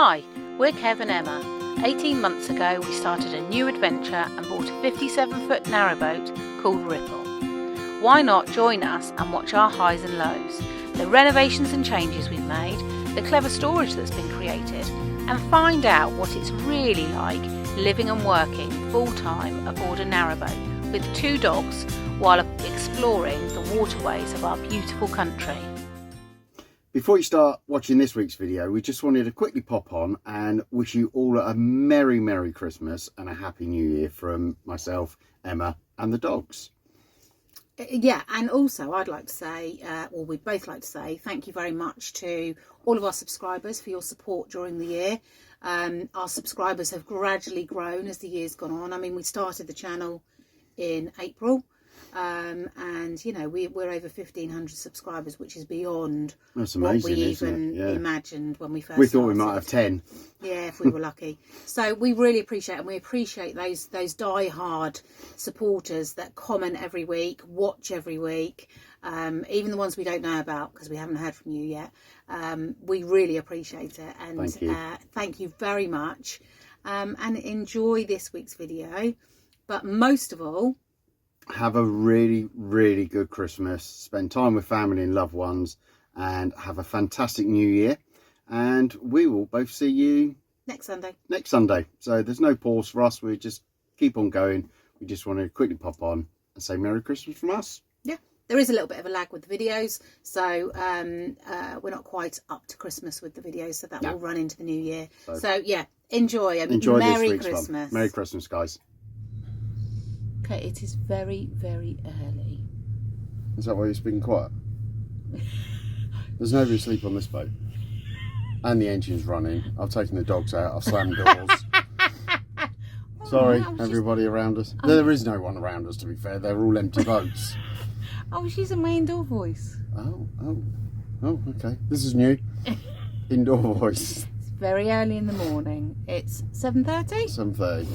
Hi, we're Kev and Emma. 18 months ago we started a new adventure and bought a 57-foot narrowboat called Ripple. Why not join us and watch our highs and lows, the renovations and changes we've made, the clever storage that's been created, and find out what it's really like living and working full-time aboard a narrowboat with 2 dogs while exploring the waterways of our beautiful country. Before you start watching this week's video, we just wanted to quickly pop on and wish you all a Merry Christmas and a Happy New Year from myself, Emma, and the dogs. Yeah, and also I'd like to say, or we'd both like to say, thank you very much to all of our subscribers for your support during the year. Our subscribers have gradually grown as the year's gone on. I mean, we started the channel in April. And you know, we're over 1,500 subscribers, which is beyond That's amazing, what we even imagined when we first started. We thought we might have 10. Yeah, if we were lucky. So we really appreciate it, and we appreciate those die-hard supporters that comment every week, watch every week, even the ones we don't know about because we haven't heard from you yet. We really appreciate it, and thank you very much, and enjoy this week's video. But most of all, have a really good Christmas, spend time with family and loved ones, and have a fantastic new year. And we will both see you next Sunday. So there's no pause for us, we just keep on going. We just want to quickly pop on and say Merry Christmas from us. Yeah, there is a little bit of a lag with the videos, so we're not quite up to Christmas with the videos, so that will run into the new year. So yeah, enjoy Merry Christmas. Fun. Merry Christmas, guys. Okay, it is very early. Is that why you're speaking quiet? There's nobody asleep on this boat. And the engine's running. I've taken the dogs out. I've slammed doors. Sorry, everybody around us. There is no one around us, to be fair. They're all empty boats. Oh, she's in my indoor voice. Oh, okay. This is new. Indoor voice. It's very early in the morning. It's 7:30. 7:30.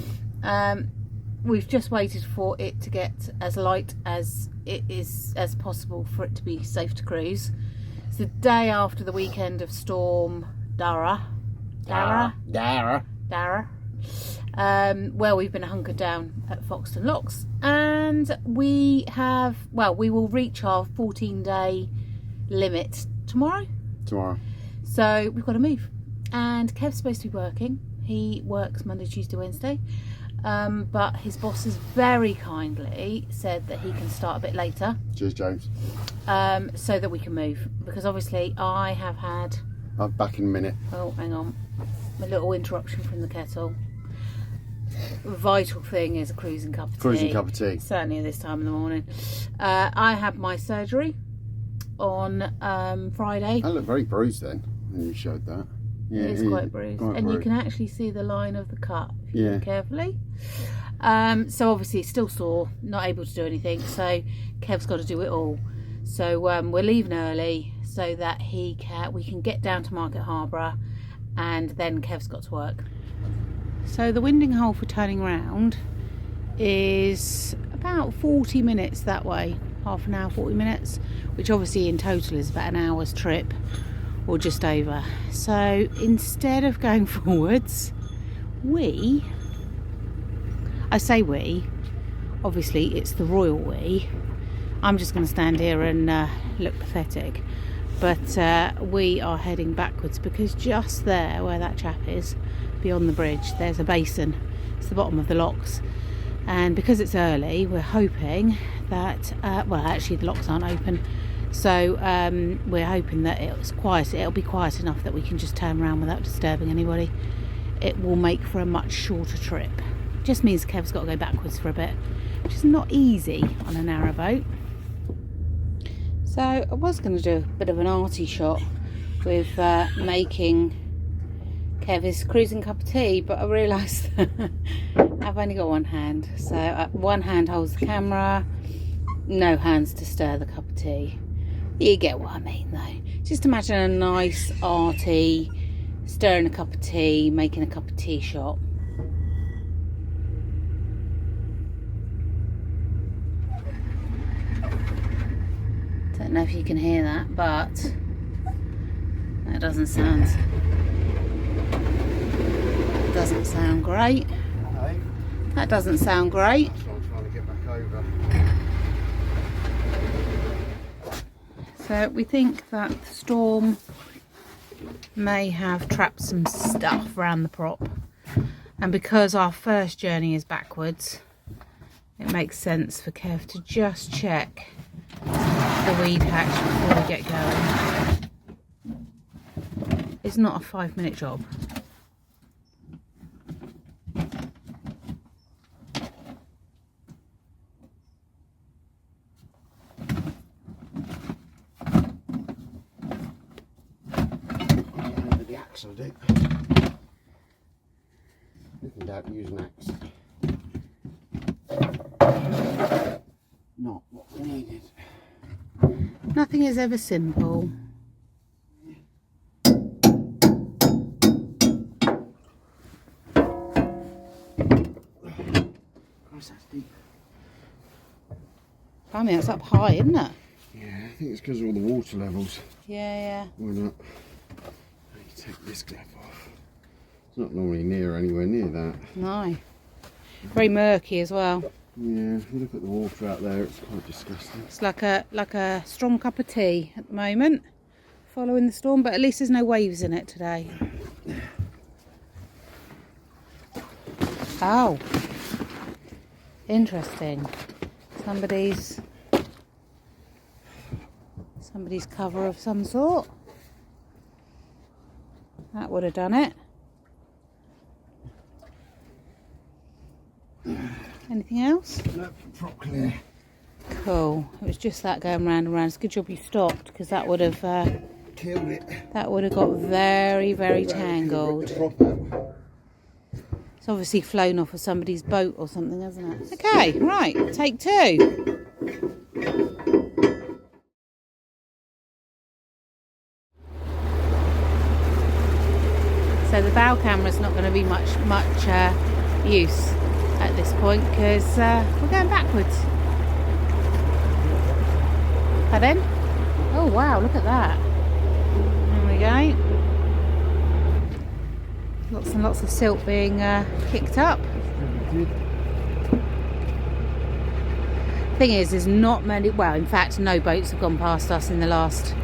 We've just waited for it to get as light as it is as possible for it to be safe to cruise. It's the day after the weekend of Storm Dara. Well, we've been hunkered down at Foxton Locks, and we will reach our 14-day limit tomorrow. So we've got to move, and Kev's supposed to be working. He works Monday, Tuesday, Wednesday. But his boss has very kindly said that he can start a bit later. Cheers, James. So that we can move. Because obviously I have had... I'm back in a minute. Oh, hang on. A little interruption from the kettle. The vital thing is a cruising cup of tea. Certainly at this time in the morning. I had my surgery on Friday. I look very bruised then, when you showed that. Yeah, it's quite bruised, and you can actually see the line of the cut if you look carefully. So obviously it's still sore, not able to do anything, so Kev's got to do it all. So we're leaving early so that we can get down to Market Harborough, and then Kev's got to work. So the winding hole for turning round is about 40 minutes that way, half an hour, 40 minutes, which obviously in total is about an hour's trip. Or just over. So instead of going forwards, I say we, obviously it's the royal we. I'm just going to stand here and look pathetic. But we are heading backwards because just there, where that chap is, beyond the bridge, there's a basin. It's the bottom of the locks. And because it's early, we're hoping that, actually the locks aren't open. So we're hoping that it'll be quiet enough that we can just turn around without disturbing anybody. It will make for a much shorter trip. Just means Kev's got to go backwards for a bit, which is not easy on a narrowboat. So I was going to do a bit of an arty shot with making Kev his cruising cup of tea, but I realised I've only got one hand. So one hand holds the camera, no hands to stir the cup of tea. You get what I mean though. Just imagine a nice arty, stirring a cup of tea, making a cup of tea shot. Don't know if you can hear that, but that doesn't sound. Don't know if you can hear that, but that doesn't sound. Doesn't sound great. Hey, That doesn't sound great. that's what I'm trying to get back over. So we think that the storm may have trapped some stuff around the prop. And because our first journey is backwards, it makes sense for Kev to just check the weed hatch before we get going. It's not a 5-minute job. The axe will do. Looking down use an axe. Not what we needed. Nothing is ever simple. Christ, that's deep. I mean, it's up high, isn't it? Yeah, I think it's because of all the water levels Yeah, went up. I need to take this glove off. It's not normally anywhere near that. No. Very murky as well. Yeah, if you look at the water out there, it's quite disgusting. It's like a strong cup of tea at the moment, following the storm, but at least there's no waves in it today. Oh, interesting. Somebody's cover of some sort. That would have done it. Anything else? No, prop clear. Cool. It was just that going round and round. It's a good job you stopped, because that would have Killed it. that would have got very, very tangled. It's obviously flown off of somebody's boat or something, hasn't it? Okay, right. Take 2. So the bow camera's not going to be much use at this point, because we're going backwards. Pardon? Oh wow, look at that. There we go. Lots and lots of silt being kicked up. Thing is not many, well in fact no boats have gone past us in the last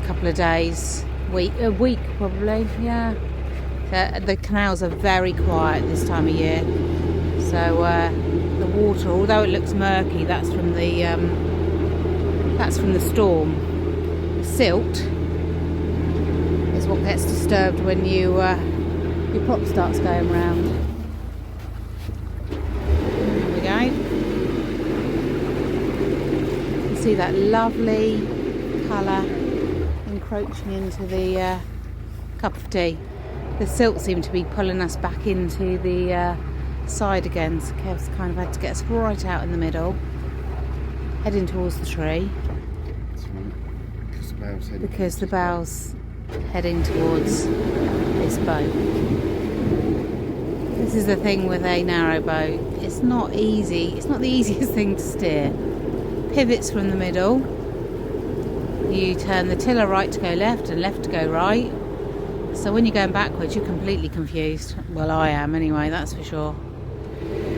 couple of days. A week probably, yeah. The canals are very quiet this time of year. So the water, although it looks murky, that's from the storm. The silt is what gets disturbed when your prop starts going round. There we go. You can see that lovely colour encroaching into the cup of tea. The silt seemed to be pulling us back into the side again, so Kev's kind of had to get us right out in the middle, heading towards the tree. That's right. Because the bow's heading towards this boat. This is the thing with a narrow boat. It's not easy. It's not the easiest thing to steer. Pivots from the middle. You turn the tiller right to go left and left to go right. So when you're going backwards, you're completely confused. Well, I am anyway, that's for sure.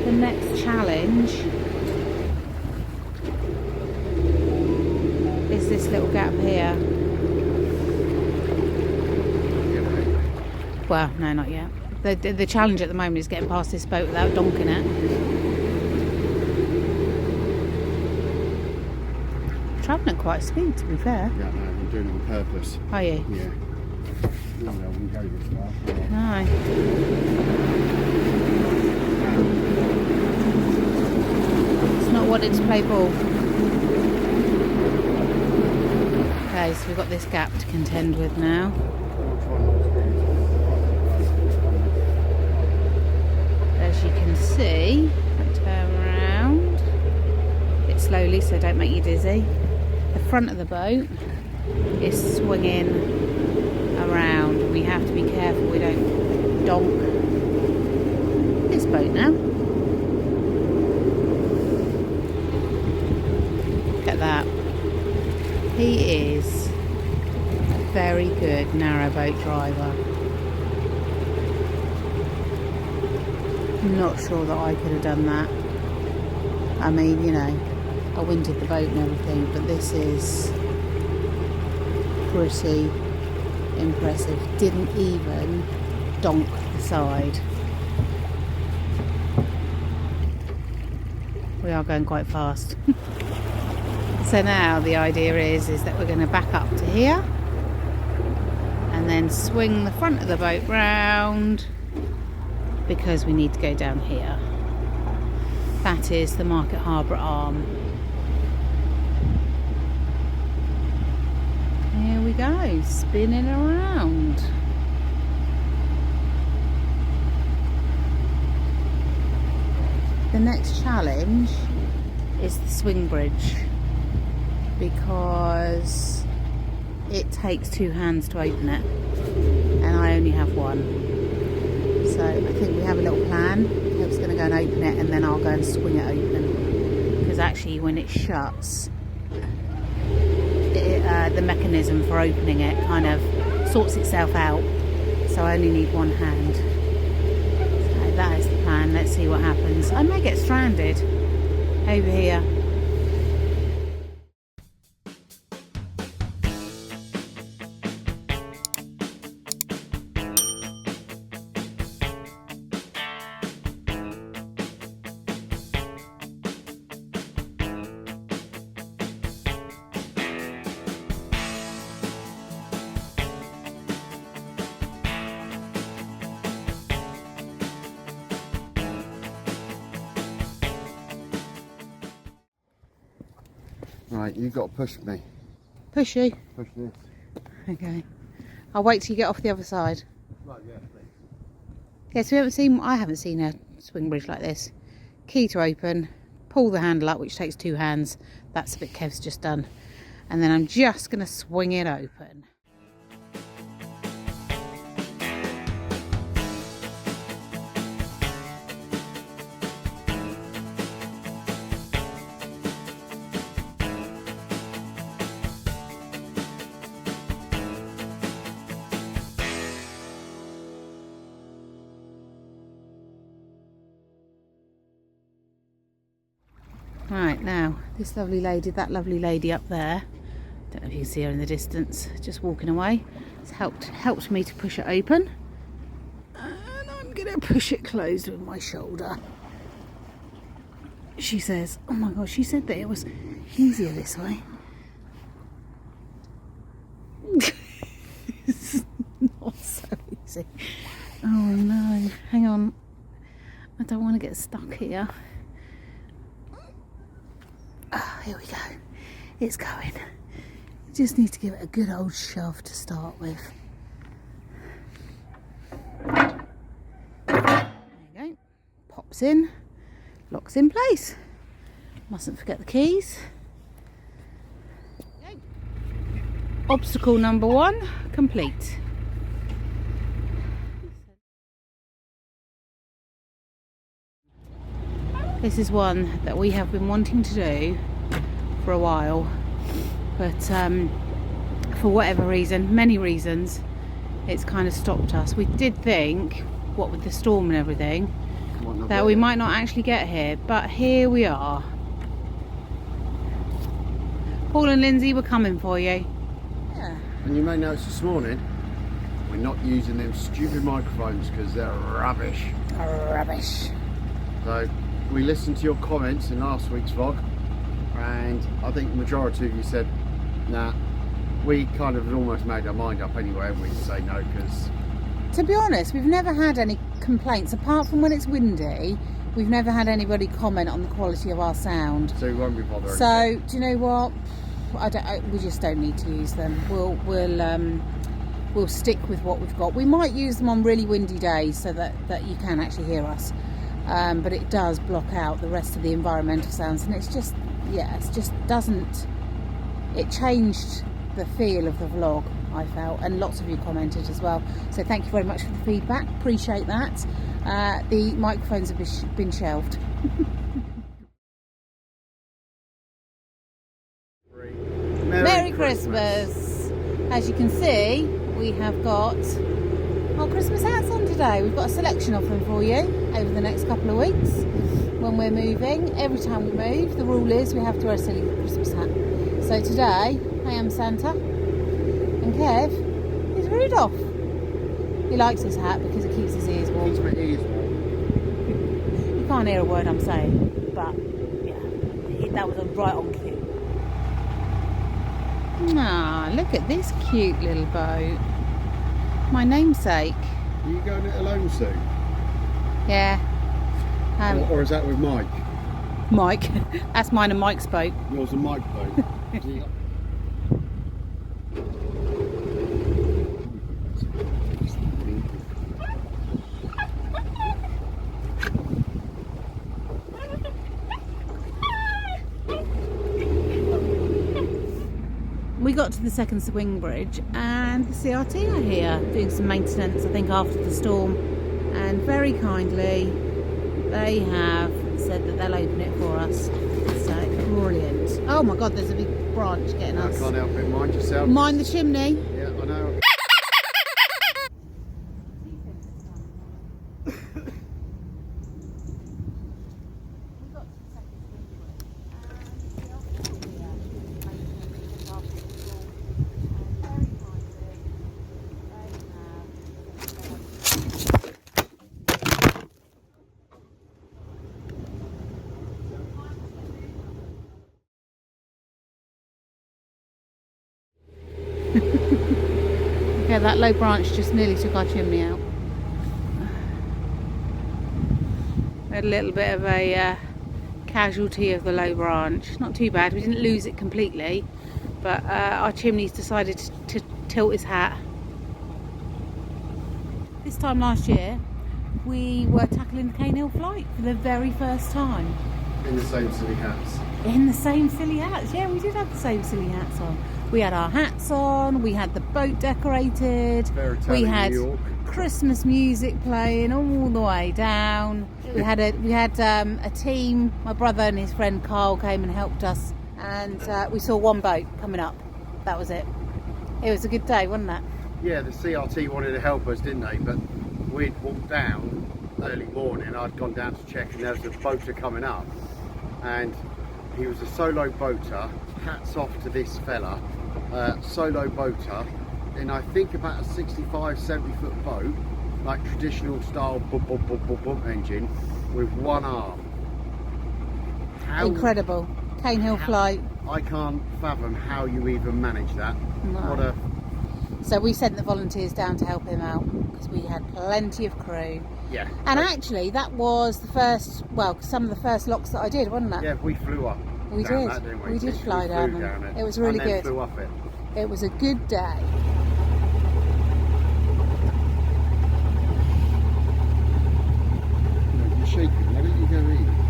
The next challenge is this little gap here. Well, no, not yet. The challenge at the moment is getting past this boat without donking it. Travelling at quite speed, to be fair. Yeah, no, I'm doing it on purpose. Are you? Yeah. No, I wouldn't go this far. No. It's not wanting to play ball. Okay, so we've got this gap to contend with now. As you can see, turn around a bit slowly so don't make you dizzy. The front of the boat is swinging around. We have to be careful we don't donk this boat now. Look at that. He is a very good narrowboat driver. Not sure that I could have done that. I mean, you know, I winded the boat and everything, but this is pretty impressive. Didn't even donk the side. We are going quite fast. So now the idea is that we're going to back up to here and then swing the front of the boat round because we need to go down here. That is the Market Harborough arm. Here we go, spinning around. The next challenge is the swing bridge because it takes 2 hands to open it and I only have one. So I think we have a little plan. Kev's going to go and open it and then I'll go and swing it open, because actually when it shuts, the mechanism for opening it kind of sorts itself out, so I only need one hand. So that is the plan. Let's see what happens. I may get stranded over here. Right, you've got to push me. Push you? Push this. Okay. I'll wait till you get off the other side. Right, yeah, please. Yes, I haven't seen a swing bridge like this. Key to open, pull the handle up, which takes 2 hands. That's the bit Kev's just done. And then I'm just going to swing it open. Right, now this lovely lady, that lovely lady up there, don't know if you can see her in the distance, just walking away, has helped me to push it open, and I'm gonna push it closed with my shoulder. She says, oh my god, she said that it was easier this way. It's not so easy. Oh no, hang on, I don't want to get stuck here. Oh, here we go. It's going. You just need to give it a good old shove to start with. There you go. Pops in, locks in place. Mustn't forget the keys. Okay. Obstacle number 1 complete. This is one that we have been wanting to do for a while, but for whatever reason, many reasons, it's kind of stopped us. We did think, what with the storm and everything, that we might not actually get here, but here we are. Paul and Lindsay were coming for you. Yeah. And you may notice this morning, we're not using them stupid microphones because they're rubbish. Rubbish. So we listened to your comments in last week's vlog, and I think the majority of you said, nah, we kind of had almost made our mind up anyway, and we'd say no, because... To be honest, we've never had any complaints, apart from when it's windy. We've never had anybody comment on the quality of our sound. So we won't be bothering. So, do you know what? We just don't need to use them. We'll stick with what we've got. We might use them on really windy days so that you can actually hear us. But it does block out the rest of the environmental sounds, and it's just, yeah, it just doesn't, it changed the feel of the vlog, I felt, and lots of you commented as well, so thank you very much for the feedback, appreciate that. The microphones have been shelved. Merry Christmas! As you can see, we have got our Christmas hats on today. We've got a selection of them for you over the next couple of weeks when we're moving. Every time we move, the rule is we have to wear a silly Christmas hat. So today, I am Santa and Kev is Rudolph. He likes his hat because it keeps his ears warm. Keeps my ears warm. You can't hear a word I'm saying, but yeah, that was a right on cue. Ah, look at this cute little boat. My namesake. Are you going it alone soon? Yeah. Or is that with Mike? Mike. That's mine and Mike's boat. Yours and Mike's boat. We got to the second swing bridge and the CRT are here doing some maintenance, I think, after the storm, and very kindly they have said that they'll open it for us. So brilliant. Oh my god, there's a big branch getting us. I can't help it, mind yourself. Mind the chimney. Yeah, I know. Yeah, that low branch just nearly took our chimney out. We had a little bit of a casualty of the low branch. Not too bad, we didn't lose it completely, but our chimney's decided to tilt his hat. This time last year, we were tackling the Canal flight for the very first time. In the same silly hats. In the same silly hats, yeah, we did have the same silly hats on. We had our hats on, we had the boat decorated, we had Christmas music playing all the way down. We had a team. My brother and his friend Carl came and helped us, and we saw one boat coming up. That was it. It was a good day, wasn't it? Yeah, the CRT wanted to help us, didn't they? But we'd walked down early morning. I'd gone down to check, and there was a boater coming up, and he was a solo boater. Hats off to this fella, solo boater, in I think about a 65-70 foot boat, like traditional style bump engine, with one arm. Incredible. Cane Hill flight. I can't fathom how you even manage that. No. So we sent the volunteers down to help him out because we had plenty of crew. Yeah. And actually, that was the first, well, some of the first locks that I did, wasn't it? Yeah, we flew up. We did. That, didn't we? We did fly down them. it. It was really and then good. Flew up it. It was a good day. No, you're shaking. Why don't you go in?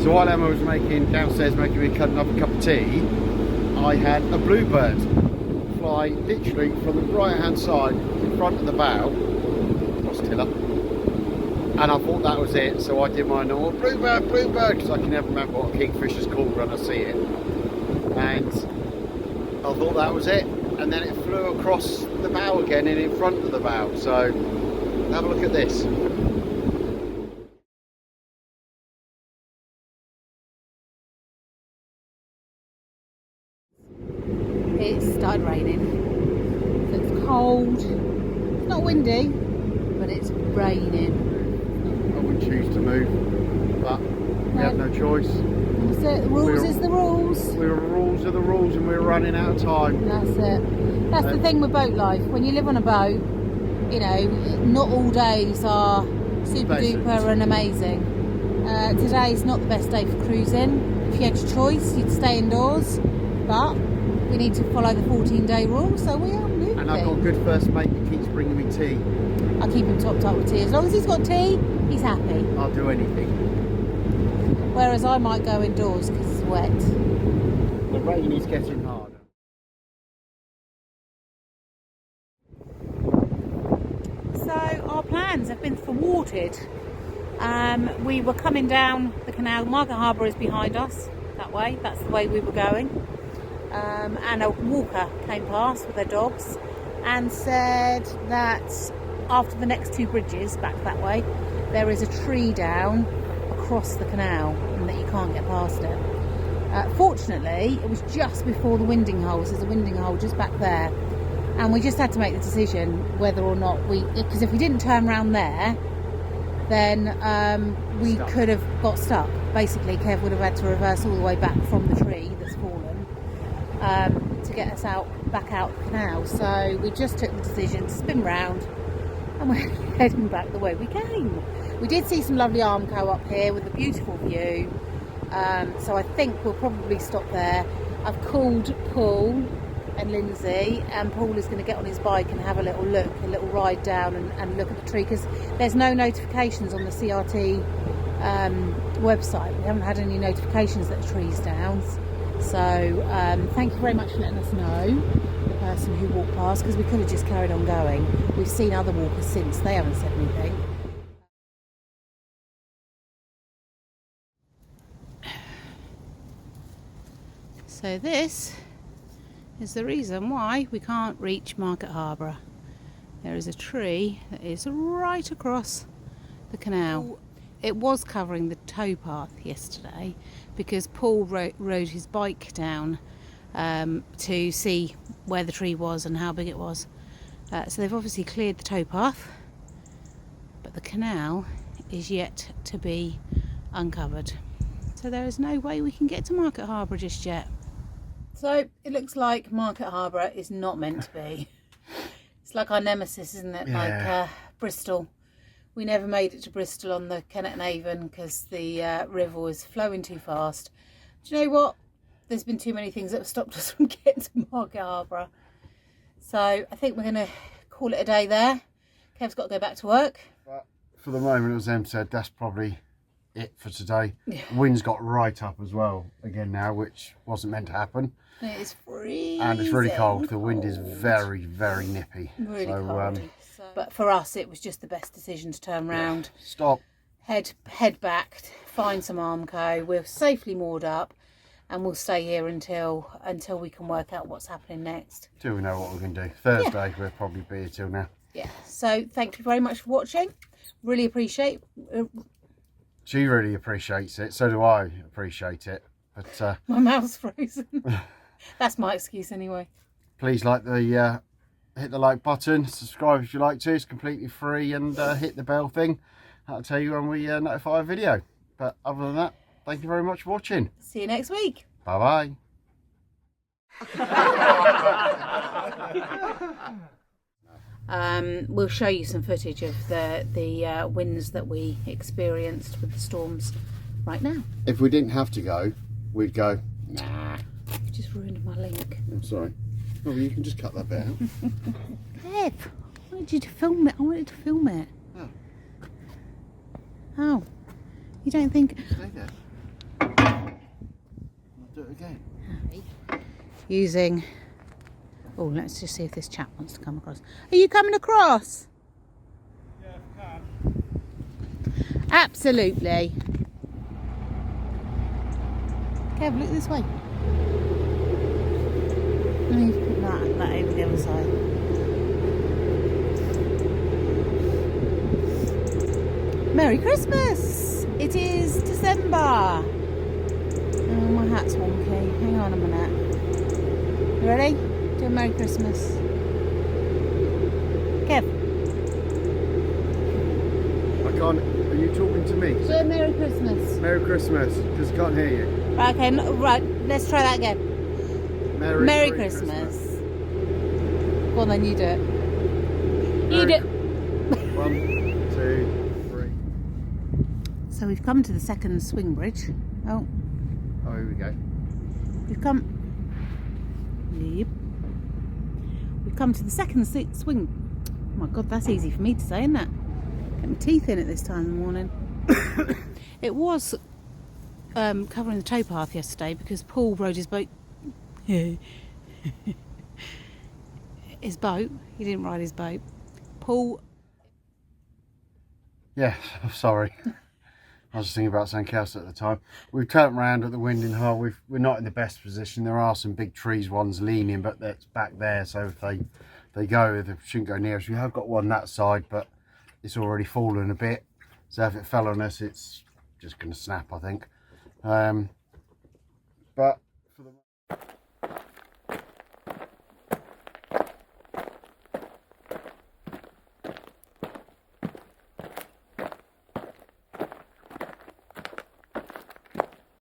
So while Emma was downstairs making me cut another cup of tea, I had a bluebird fly literally from the right hand side in front of the bow, across tiller, and I thought that was it, so I did my normal bluebird, because I can never remember what a kingfisher's called when I see it, and I thought that was it, and then it flew across the bow again and in front of the bow. So have a look at this. It started raining. So it's cold. It's not windy, but it's raining. I wouldn't choose to move, but we have no choice. That's it. The rules is the rules. We're rules are the rules, and we're running out of time. That's it. That's the thing with boat life. When you live on a boat, you know, not all days are super duper and amazing. Today's not the best day for cruising. If you had your choice, you'd stay indoors, but we need to follow the 14-day rule, so we are moving. And I've got a good first mate that keeps bringing me tea. I keep him topped up with tea. As long as he's got tea, he's happy. I'll do anything. Whereas I might go indoors because it's wet. The rain is getting harder. plans have been thwarted. We were coming down the canal. Market Harborough is behind us that way. That's the way we were going. And a walker came past with their dogs and said that after the next 2 bridges back that way, there is a tree down across the canal and that you can't get past it. Fortunately, it was just before the winding holes. There's a winding hole just back there, and we just had to make the decision whether or not because if we didn't turn around there, then we could have got stuck. Basically, Kev would have had to reverse all the way back from the tree that's fallen to get us back out the canal. So we just took the decision to spin round, and we're heading back the way we came. We did see some lovely Armco up here with a beautiful view, so I think we'll probably stop there. I've called Paul and Lindsay, and Paul is going to get on his bike and have a little ride down and look at the tree, because there's no notifications on the CRT website. We haven't had any notifications that the tree's down. So thank you very much for letting us know, the person who walked past, because we could have just carried on going. We've seen other walkers since, they haven't said anything. So this is the reason why we can't reach Market Harborough. There is a tree that is right across the canal. It was covering the towpath yesterday because Paul rode his bike down to see where the tree was and how big it was. So they've obviously cleared the towpath, but the canal is yet to be uncovered. So there is no way we can get to Market Harborough just yet. So it looks like Market Harborough is not meant to be. It's like our nemesis, isn't it? Yeah. Like Bristol. We never made it to Bristol on the Kennet and Avon because the river was flowing too fast. Do you know what? There's been too many things that have stopped us from getting to Market Harborough. So I think we're going to call it a day there. Kev's got to go back to work. But for the moment, as Em said, that's probably it for today. Yeah. Wind's got right up as well again now, which wasn't meant to happen. It is freezing. And it's really cold. The wind is very, very nippy. Really cold. But for us, it was just the best decision to turn round. Yeah. Stop. Head back, find some Armco. We're safely moored up, and we'll stay here until we can work out what's happening next. Till we know what we're going to do. Thursday, we'll probably be here till now. Yeah. So thank you very much for watching. Really appreciate. She really appreciates it. So do I appreciate it. But my mouth's frozen. That's my excuse anyway. Please hit the like button, subscribe if you like to. It's completely free, and hit the bell thing. That'll tell you when we notify a video. But other than that, thank you very much for watching. See you next week. Bye bye. We'll show you some footage of the winds that we experienced with the storms right now. If we didn't have to go, we'd go. Nah. You just ruined my link. I'm sorry. Oh, well, you can just cut that bit out. Kev, I wanted you to film it. I wanted to film it. Oh. Oh. You don't think... Stay there. I'll do it again. Using... Oh, let's just see if this chap wants to come across. Are you coming across? Yeah, if I can. Absolutely. Kev, look this way. Let me put that over the other side. Merry Christmas! It is December. Oh, my hat's wonky. Hang on a minute. You ready? Do a Merry Christmas. Kev. I can't. Are you talking to me? Do a Merry Christmas. Merry Christmas, because I can't hear you. Right, okay, right, let's try that again. Merry Christmas. Go on then, you do it. You do it. 1, 2, 3. So we've come to the second swing bridge. Oh, Here we go. we've come... Yep. We've come to the second swing... Oh my God, that's easy for me to say, isn't it? Get my teeth in at this time in the morning. It was covering the towpath yesterday because Paul rode his boat... his boat. He didn't ride his boat. Paul Yeah, sorry. I was thinking about something else at the time. We've turned around at the winding hole. We're not in the best position. There are some big trees, one's leaning, but that's back there. So if they go, they shouldn't go near us. We have got one that side, but it's already fallen a bit. So if it fell on us, it's just going to snap, I think. But for the